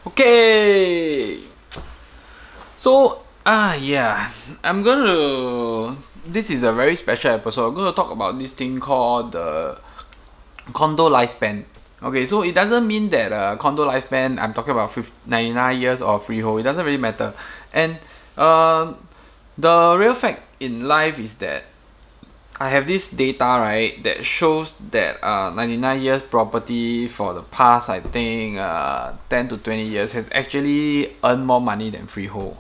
Okay, so yeah, I'm gonna. This is a very special episode. I'm gonna talk about this thing called the condo lifespan. Okay, so it doesn't mean that condo lifespan. I'm talking about 99 years or freehold. It doesn't really matter, and uh, the real fact in life is that I have this data, right, that shows that 99 years property for the past, I think 10 to 20 years has actually earned more money than freehold.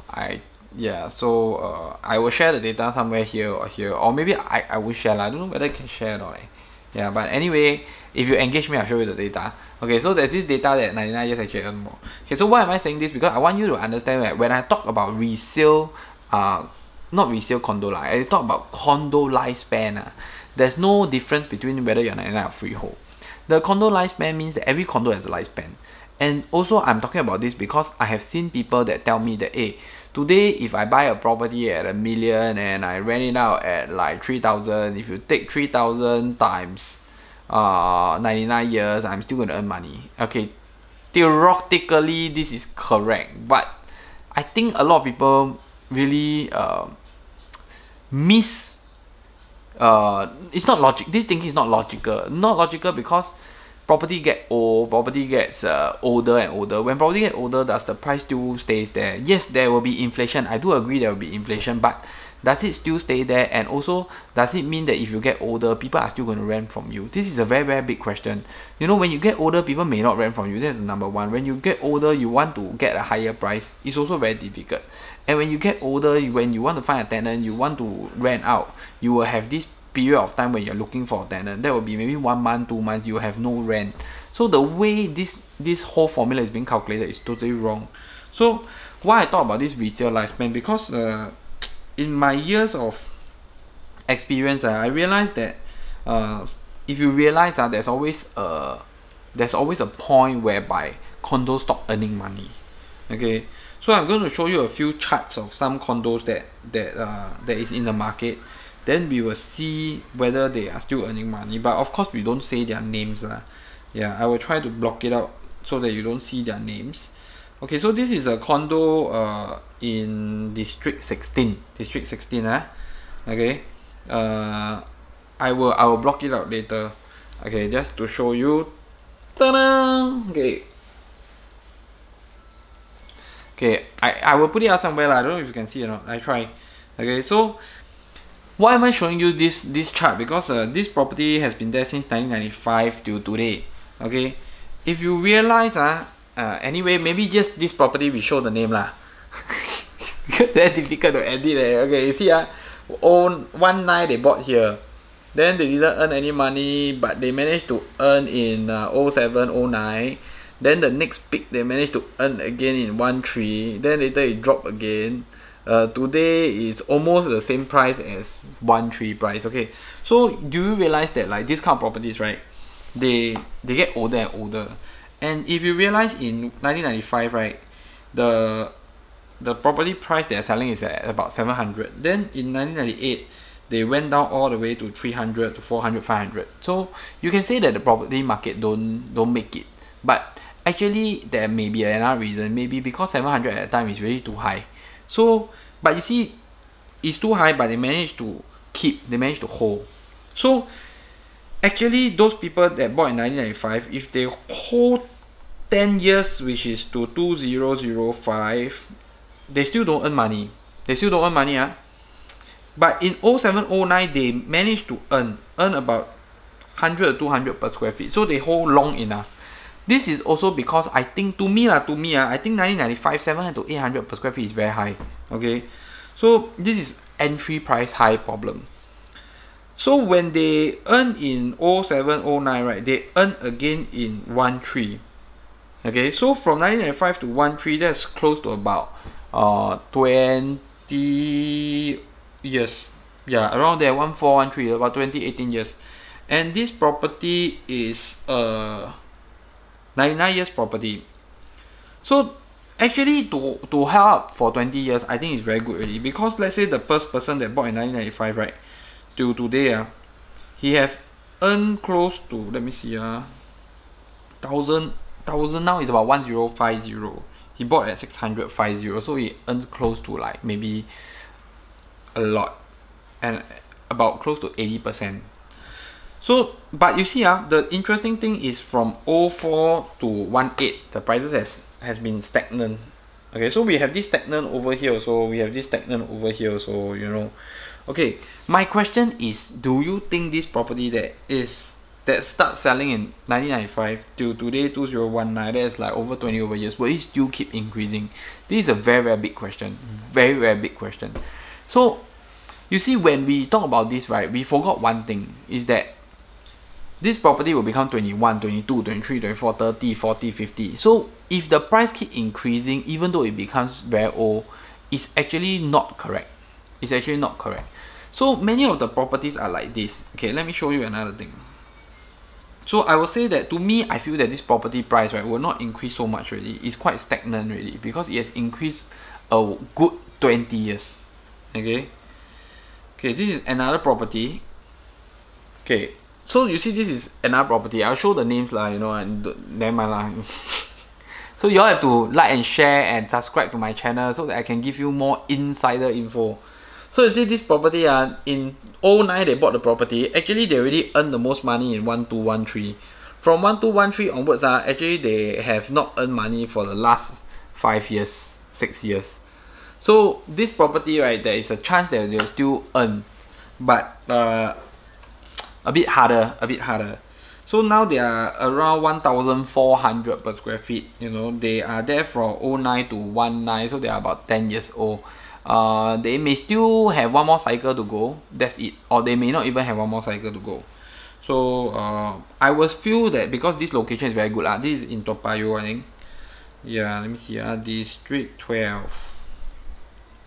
So I will share the data somewhere here or here, or maybe I will share. I don't know whether I can share or not. Yeah, but anyway, if you engage me, I'll show you the data. Okay, so there's this data that 99 years actually earn more. Okay, so why am I saying this? Because I want you to understand that when I talk about resale, not resale condo lah. I talk about condo lifespan. There's no difference between whether you're 99 or freehold. The condo lifespan means that every condo has a lifespan. And also I'm talking about this because I have seen people that tell me that, hey, today if I buy a property at $1 million and I rent it out at like 3,000, if you take 3,000 times 99 years, I'm still going to earn money. Okay, theoretically this is correct, but I think a lot of people really miss it's not logic. This thinking is not logical because property get old, property gets older and older. When property get older, does the price still stays there? Yes, there will be inflation. I do agree there will be inflation, but does it still stay there? And also, does it mean that if you get older, people are still going to rent from you? This is a very, very big question. You know, when you get older, people may not rent from you. That's number one. When you get older, you want to get a higher price. It's also very difficult. And when you get older, when you want to find a tenant, you want to rent out, you will have this period of time when you're looking for a tenant. That will be maybe 1 month, 2 months, you have no rent. So the way this whole formula is being calculated is totally wrong. So why I talk about this resale lifespan? Because in my years of experience, I realized that if you realize there's always a point whereby condos stop earning money. Okay, so I'm going to show you a few charts of some condos that is in the market. Then we will see whether they are still earning money. But of course, we don't say their names. Yeah, I will try to block it out so that you don't see their names. Okay, so this is a condo in District 16. District 16. Okay. I will block it out later. Okay, just to show you. Ta-da! Okay. Okay, I will put it out somewhere. I don't know if you can see or not. I try. Okay, so why am I showing you this chart? Because this property has been there since 1995 till today. Okay, if you realize anyway, maybe just this property we show the name lah. Because very difficult to edit. Okay, you see 19 they bought here, then they didn't earn any money, but they managed to earn in 07, 09. Then the next peak they managed to earn again in 13. Then later it dropped again. Today is almost the same price as 13 price. Okay, so do you realize that like this kind of properties, right, they get older and older? And if you realize in 1995, right, the property price they are selling is at about 700. Then in 1998 they went down all the way to 300 to 400, 500. So you can say that the property market don't make it, but actually there may be another reason. Maybe because 700 at that time is really too high. So, but you see, it's too high, but they managed to hold. So, actually, those people that bought in 1995, if they hold 10 years, which is to 2005, they still don't earn money. But in 07, 09, they managed to earn about 100 or 200 per square feet. So, they hold long enough. This is also because I think to me I think 1995 700 to 800 per square feet is very high. Okay, so this is entry price high problem. So when they earn in 07, 09, right, they earn again in 13. Okay, so from 1995 to 13, that's close to about 20 years. Yeah, around there, 14, 13, about 20, 18 years. And this property is 99 years property. So actually to help for 20 years, I think it's very good already. Because let's say the first person that bought in 1995, right, till today, he have earned close to, let me see, thousand now is about 1050. he bought at 650, so he earns close to like maybe a lot, and about close to 80%. So, but you see, the interesting thing is from 04 to 18, the prices has been stagnant. Okay, so we have this stagnant over here, so we have this stagnant over here, so you know. Okay, my question is, do you think this property that starts selling in 1995 till today 2019, that is like over 20 over years, will it still keep increasing? This is a very, very big question. Very, very big question. So you see, when we talk about this, right, we forgot one thing, is that this property will become 21, 22, 23, 24, 30, 40, 50. So if the price keep increasing, even though it becomes very old, it's actually not correct. It's actually not correct. So many of the properties are like this. Okay, let me show you another thing. So I will say that, to me, I feel that this property price, right, will not increase so much really. It's quite stagnant really, because it has increased a good 20 years. Okay. Okay, this is another property. Okay. So you see, this is another property. I'll show the names lah, you know, and never mind lah. So you all have to like and share and subscribe to my channel so that I can give you more insider info. So you see, this property, in 09 they bought the property. Actually, they already earned the most money in 1213. From 1213 onwards, actually they have not earned money for the last 5 years, 6 years. So this property, right, there is a chance that they'll still earn, but a bit harder. So now they are around 1,400 per square feet. You know, they are there from 09 to 19, so they are about 10 years old. They may still have one more cycle to go, that's it, or they may not even have one more cycle to go. So I was feel that because this location is very good, this is in Toa Payoh, I think. Yeah, let me see, District 12.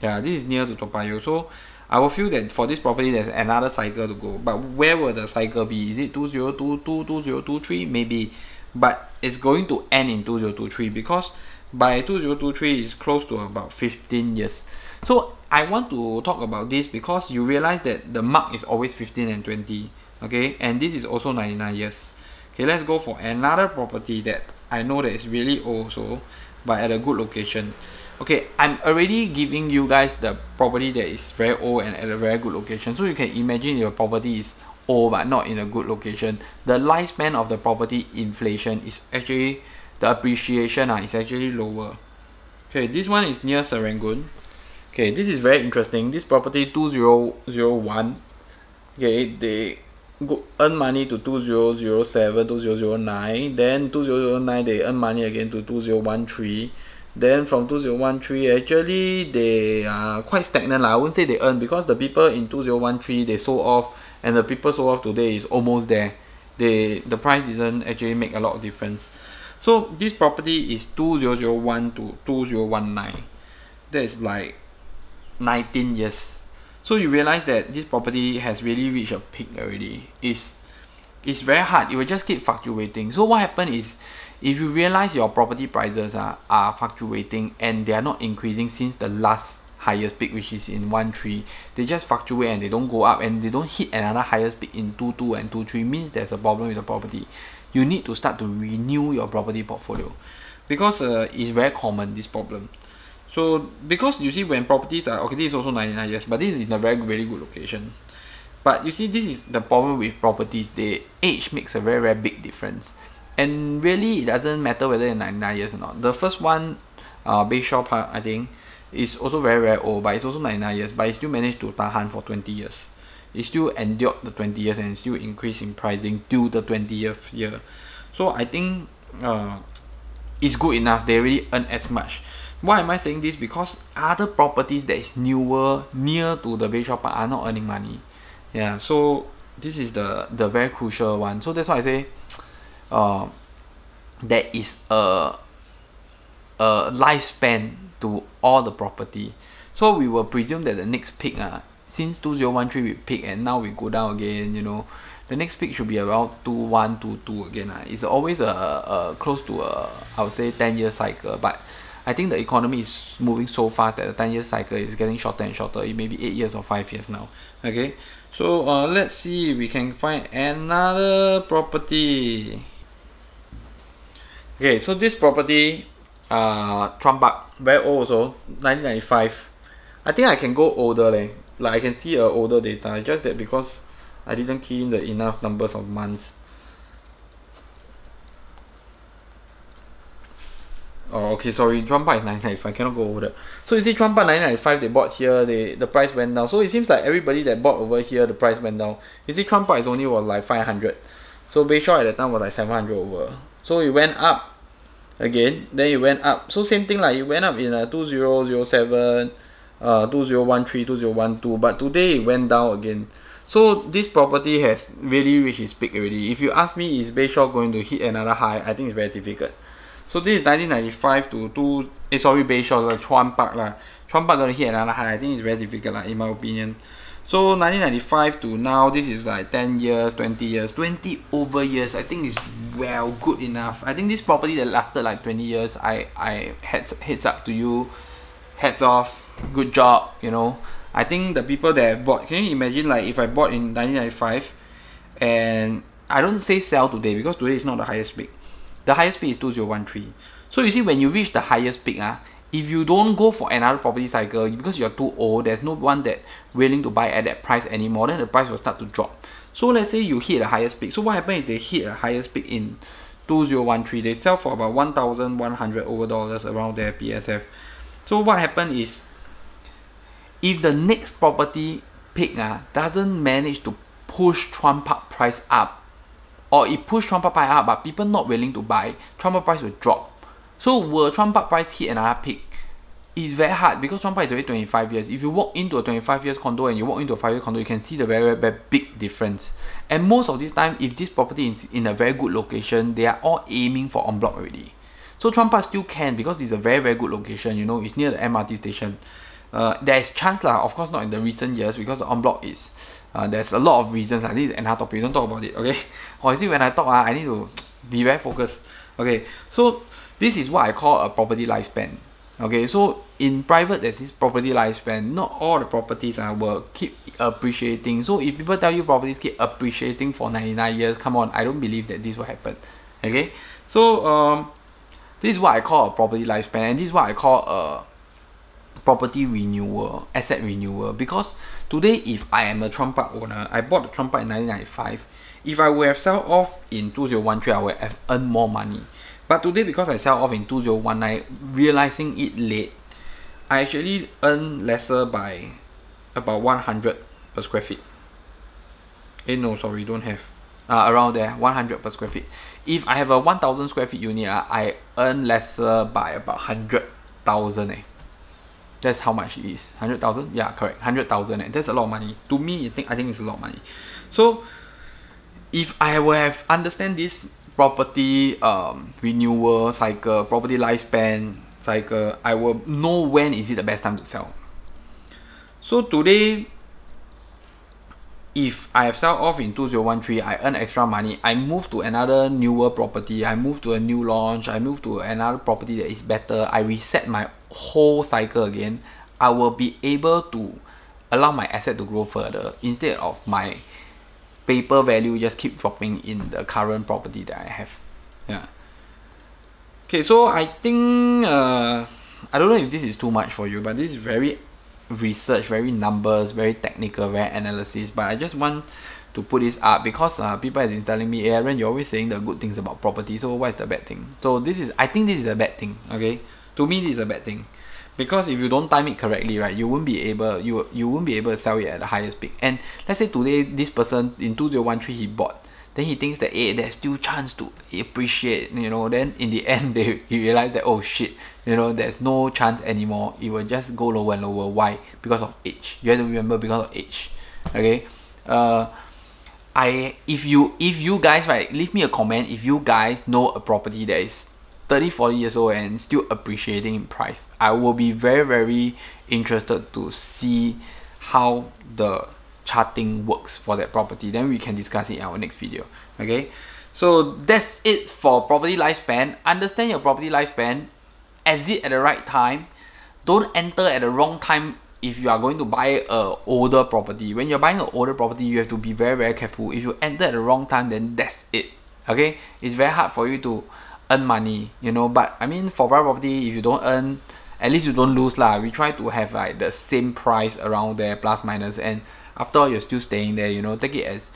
Yeah, this is near to Toa Payoh. So I will feel that for this property there's another cycle to go. But where will the cycle be? Is it 2022, 2023? Maybe. But it's going to end in 2023, because by 2023 it's close to about 15 years. So I want to talk about this because you realize that the mark is always 15 and 20. Okay, and this is also 99 years. Okay, let's go for another property that I know that is really old also, but at a good location. Okay, I'm already giving you guys the property that is very old and at a very good location. So you can imagine your property is old but not in a good location. The lifespan of the property inflation is actually, the appreciation is actually lower. Okay, this one is near Serangoon. Okay, this is very interesting. This property 2001. Okay, they earn money to 2007, 2009. Then 2009 they earn money again to 2013. Then from 2013, actually they are quite stagnant. I wouldn't say they earn, because the people in 2013 they sold off, and the people sold off today is almost there. The price doesn't actually make a lot of difference. So this property is 2001 to 2019. That is like 19 years. So you realize that this property has really reached a peak already. It's very hard. It will just keep fluctuating. So what happened is, if you realize your property prices are fluctuating and they are not increasing since the last highest peak, which is in 13, they just fluctuate and they don't go up and they don't hit another highest peak in 22 and 23, means there's a problem with the property. You need to start to renew your property portfolio, because it's very common, this problem. So because you see, when properties are, okay, this is also 99 years, but this is in a very, very good location. But you see, this is the problem with properties. The age makes a very, very big difference. And really, it doesn't matter whether it's 99 years or not. The first one, Bayshore Park, I think, is also very, very old, but it's also 99 years, but it still managed to tahan for 20 years. It still endured the 20 years and still increased in pricing till the 20th year. So I think it's good enough. They really earn as much. Why am I saying this? Because other properties that is newer, near to the Bayshore Park, are not earning money. Yeah, so this is the very crucial one. So that's why I say, there is a lifespan to all the property. So we will presume that the next peak, since 2013 we peak and now we go down again, you know, the next peak should be around 21, 22 again. It's always close to I would say 10-year cycle, but I think the economy is moving so fast that the 10-year cycle is getting shorter and shorter. It may be 8 years or 5 years now. Okay, so let's see if we can find another property. Okay, so this property Trump Park, very old also, 1995. I think I can go older leh. Like I can see a older data. Just that because I didn't key in the enough numbers of months. Oh, okay, sorry. Trump Park is 1995. Cannot go over that. So you see, Trump Park 1995, they bought here. The price went down. So it seems like everybody that bought over here, the price went down. You see, Trump Park is only was like 500. So Bayshore at that time was like 700 over. So it went up again. Then it went up. So same thing like it went up in 2007, 2013, 2012. But today it went down again. So this property has really reached its peak already. If you ask me, is Bayshore going to hit another high? I think it's very difficult. So this is 1995 to Bayshore, like Chuan Park lah. Chuan Park gonna hit another high. I think it's very difficult lah, in my opinion. So 1995 to now, this is like 10 years, 20 years, 20 over years. I think it's well good enough. I think this property that lasted like 20 years, I heads up to you, heads off, good job, you know. I think the people that have bought, can you imagine like if I bought in 1995 and I don't say sell today because today is not the highest peak. The highest peak is 2013. So you see, when you reach the highest peak, if you don't go for another property cycle because you're too old, there's no one that willing to buy at that price anymore, then the price will start to drop. So let's say you hit the highest peak. So what happens is they hit the highest peak in 2013. They sell for about $1,100 over dollars around their PSF. So what happened is, if the next property peak doesn't manage to push Trump Park price up, or it push Trump Park price up but people not willing to buy, Trump Park price will drop. So will Trump Park price hit another peak? It's very hard because Trump Park is already 25 years. If you walk into a 25 years condo and you walk into a 5-year condo, you can see the very, very big difference. And most of this time, if this property is in a very good location, they are all aiming for en bloc already. So Trump Park still can because it's a very, very good location, you know, it's near the MRT station. There is chance lah, of course not in the recent years because the en bloc is there's a lot of reasons. This is another topic, don't talk about it, okay? Or you see, when I talk, I need to be very focused. Okay, so this is what I call a property lifespan. Okay, so in private, there's this property lifespan. Not all the properties will keep appreciating. So if people tell you properties keep appreciating for 99 years, come on, I don't believe that this will happen. Okay, so this is what I call a property lifespan, and this is what I call a property renewal, asset renewal. Because today, if I am a Trump Park owner, I bought the Trump Park in 1995. If I would have sold off in 2013, I would have earned more money. But today, because I sell off in 2019, realizing it late, I actually earn lesser by about 100 per square feet. No, sorry, don't have. Around there, 100 per square feet. If I have a 1,000 square feet unit, I earn lesser by about 100,000. That's how much it is. 100,000? Yeah, correct. 100,000. That's a lot of money. To me, I think it's a lot of money. So, if I will have understand this property renewal cycle, property lifespan cycle, I will know when is it the best time to sell. So today, if I have sold off in 2013, I earn extra money, I move to another newer property, I move to a new launch, I move to another property that is better, I reset my whole cycle again, I will be able to allow my asset to grow further instead of my paper value just keep dropping in the current property that I have. Yeah. Okay, so I think I don't know if this is too much for you, but this is very research, very numbers, very technical, very analysis. But I just want to put this up because people have been telling me, hey, Aaron, you're always saying the good things about property, so what is the bad thing? So I think this is a bad thing. Okay, to me this is a bad thing. Because if you don't time it correctly, right, you won't be able to sell it at the highest peak. And let's say today this person in 2013 he bought, then he thinks that there's still chance to appreciate, you know. Then in the end he realized that, oh shit, you know, there's no chance anymore. It will just go lower and lower. Why? Because of age. You have to remember, because of age. Okay. If you guys, right, leave me a comment if you guys know a property that is 30-40 years old and still appreciating in price. I will be very, very interested to see how the charting works for that property. Then we can discuss it in our next video. Okay, so that's it for property lifespan. Understand your property lifespan, exit at the right time, don't enter at the wrong time. If you are going to buy a older property, when you're buying an older property, you have to be very, very careful. If you enter at the wrong time, then that's it. Okay, it's very hard for you to earn money, you know. But I mean, for private property, if you don't earn, at least you don't lose lah. We try to have like the same price around there, plus minus, and after all, you're still staying there, you know. Take it as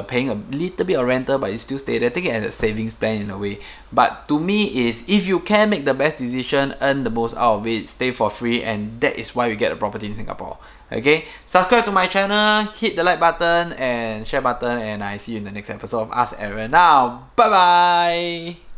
paying a little bit of rental, but you still stay there. Take it as a savings plan in a way. But to me is, if you can make the best decision, earn the most out of it, stay for free, and that is why we get a property in Singapore. Okay, subscribe to my channel, hit the like button and share button, and I see you in the next episode of Ask Aaron. Now, bye bye.